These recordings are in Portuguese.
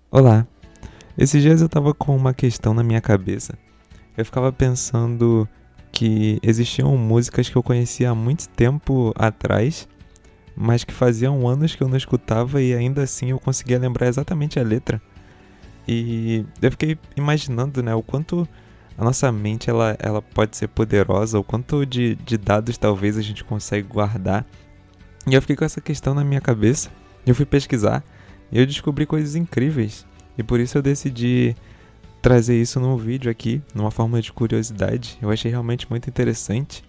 Olá, esses dias eu tava com uma questão na minha cabeça. Eu ficava pensando que existiam músicas que eu conhecia há muito tempo atrás, mas que faziam anos que eu não escutava e ainda assim eu conseguia lembrar exatamente a letra. E eu fiquei imaginando, né, o quanto a nossa mente ela pode ser poderosa, o quanto de dados talvez a gente consegue guardar. E eu fiquei com essa questão na minha cabeça. Eu fui pesquisar e eu descobri coisas incríveis. E por isso eu decidi trazer isso num vídeo aqui, numa forma de curiosidade. Eu achei realmente muito interessante.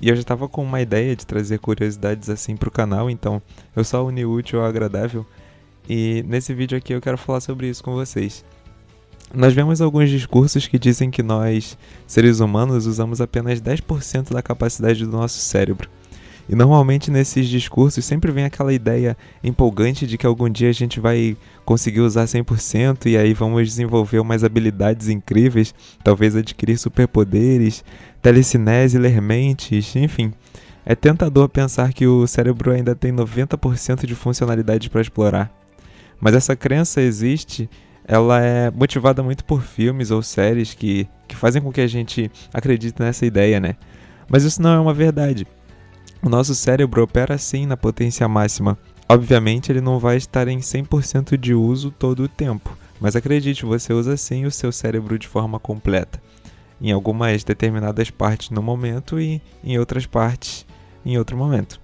E eu já estava com uma ideia de trazer curiosidades assim pro canal, então eu só uni o útil ao agradável. E nesse vídeo aqui eu quero falar sobre isso com vocês. Nós vemos alguns discursos que dizem que nós, seres humanos, usamos apenas 10% da capacidade do nosso cérebro. E normalmente nesses discursos sempre vem aquela ideia empolgante de que algum dia a gente vai conseguir usar 100% e aí vamos desenvolver umas habilidades incríveis, talvez adquirir superpoderes, telecinese, ler mentes, enfim. É tentador pensar que o cérebro ainda tem 90% de funcionalidade para explorar. Mas essa crença existe, ela é motivada muito por filmes ou séries que fazem com que a gente acredite nessa ideia, né? Mas isso não é uma verdade. O nosso cérebro opera sim na potência máxima. Obviamente ele não vai estar em 100% de uso todo o tempo, mas acredite, você usa sim o seu cérebro de forma completa. Em algumas determinadas partes no momento e em outras partes em outro momento.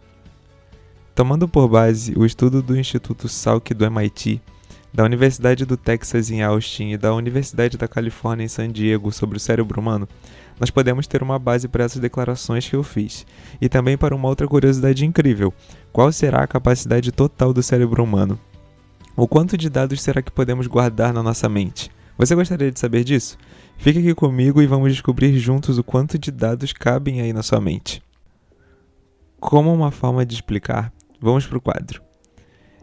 Tomando por base o estudo do Instituto Salk do MIT, da Universidade do Texas em Austin e da Universidade da Califórnia em San Diego sobre o cérebro humano, nós podemos ter uma base para essas declarações que eu fiz, e também para uma outra curiosidade incrível: qual será a capacidade total do cérebro humano? O quanto de dados será que podemos guardar na nossa mente? Você gostaria de saber disso? Fique aqui comigo e vamos descobrir juntos o quanto de dados cabem aí na sua mente. Como uma forma de explicar, vamos para o quadro.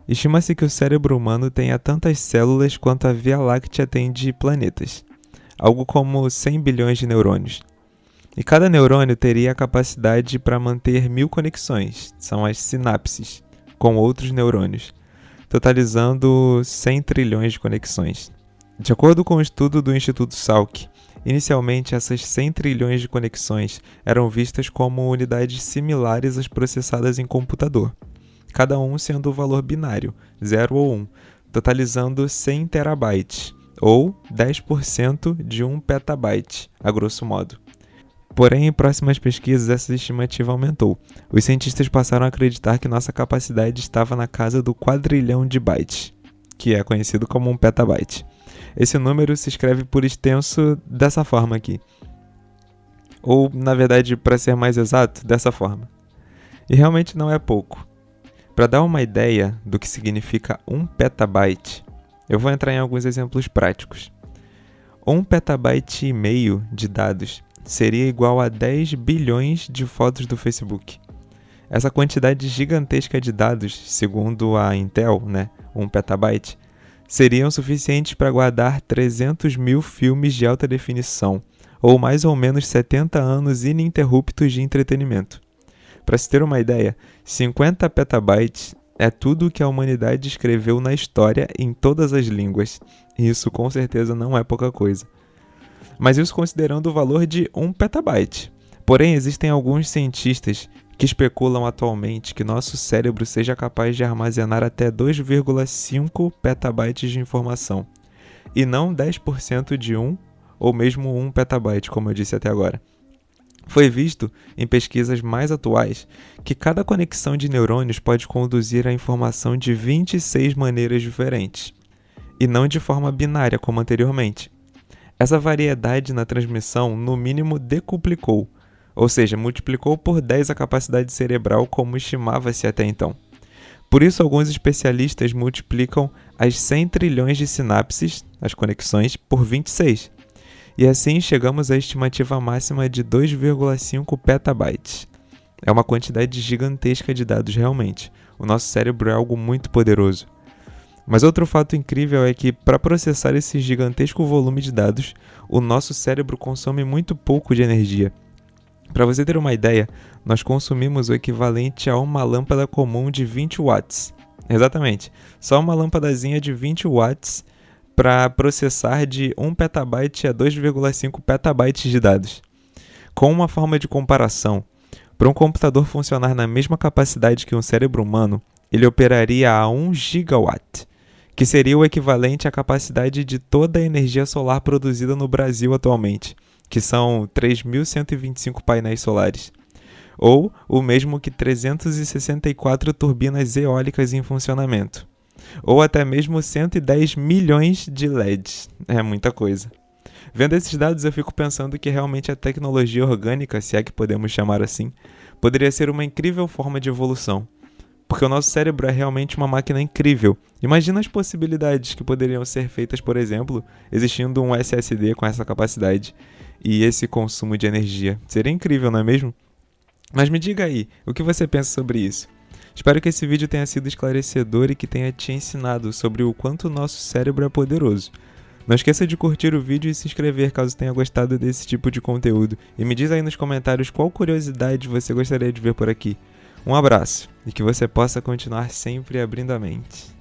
Estima-se que o cérebro humano tenha tantas células quanto a Via Láctea tem de planetas, algo como 100 bilhões de neurônios. E cada neurônio teria a capacidade para manter 1000 conexões, são as sinapses, com outros neurônios, totalizando 100 trilhões de conexões. De acordo com o estudo do Instituto Salk, inicialmente essas 100 trilhões de conexões eram vistas como unidades similares às processadas em computador, cada um sendo o valor binário, 0 ou 1, totalizando 100 terabytes, ou 10% de 1 petabyte, a grosso modo. Porém, em próximas pesquisas, essa estimativa aumentou. Os cientistas passaram a acreditar que nossa capacidade estava na casa do quadrilhão de bytes, que é conhecido como 1 petabyte. Esse número se escreve por extenso dessa forma aqui. Ou, na verdade, para ser mais exato, dessa forma. E realmente não é pouco. Para dar uma ideia do que significa 1 petabyte, eu vou entrar em alguns exemplos práticos. 1 petabyte e meio de dados seria igual a 10 bilhões de fotos do Facebook. Essa quantidade gigantesca de dados, segundo a Intel, 1 petabyte, seriam suficientes para guardar 300 mil filmes de alta definição, ou mais ou menos 70 anos ininterruptos de entretenimento. Para se ter uma ideia, 50 petabytes é tudo o que a humanidade escreveu na história em todas as línguas. E isso com certeza não é pouca coisa. Mas isso considerando o valor de 1 petabyte. Porém, existem alguns cientistas que especulam atualmente que nosso cérebro seja capaz de armazenar até 2,5 petabytes de informação. E não 10% de 1 ou mesmo 1 petabyte, como eu disse até agora. Foi visto, em pesquisas mais atuais, que cada conexão de neurônios pode conduzir a informação de 26 maneiras diferentes, e não de forma binária como anteriormente. Essa variedade na transmissão, no mínimo, decuplicou, ou seja, multiplicou por 10 a capacidade cerebral como estimava-se até então. Por isso, alguns especialistas multiplicam as 100 trilhões de sinapses, as conexões, por 26. E assim chegamos à estimativa máxima de 2,5 petabytes. É uma quantidade gigantesca de dados realmente. O nosso cérebro é algo muito poderoso. Mas outro fato incrível é que, para processar esse gigantesco volume de dados, o nosso cérebro consome muito pouco de energia. Para você ter uma ideia, nós consumimos o equivalente a uma lâmpada comum de 20 watts. Exatamente, só uma lâmpadazinha de 20 watts para processar de 1 petabyte a 2,5 petabytes de dados. Com uma forma de comparação, para um computador funcionar na mesma capacidade que um cérebro humano, ele operaria a 1 gigawatt, que seria o equivalente à capacidade de toda a energia solar produzida no Brasil atualmente, que são 3.125 painéis solares, ou o mesmo que 364 turbinas eólicas em funcionamento, ou até mesmo 110 milhões de LEDs. É muita coisa. Vendo esses dados, eu fico pensando que realmente a tecnologia orgânica, se é que podemos chamar assim, poderia ser uma incrível forma de evolução. Porque o nosso cérebro é realmente uma máquina incrível. Imagina as possibilidades que poderiam ser feitas, por exemplo, existindo um SSD com essa capacidade e esse consumo de energia. Seria incrível, não é mesmo? Mas me diga aí, o que você pensa sobre isso? Espero que esse vídeo tenha sido esclarecedor e que tenha te ensinado sobre o quanto o nosso cérebro é poderoso. Não esqueça de curtir o vídeo e se inscrever caso tenha gostado desse tipo de conteúdo. E me diz aí nos comentários qual curiosidade você gostaria de ver por aqui. Um abraço e que você possa continuar sempre abrindo a mente.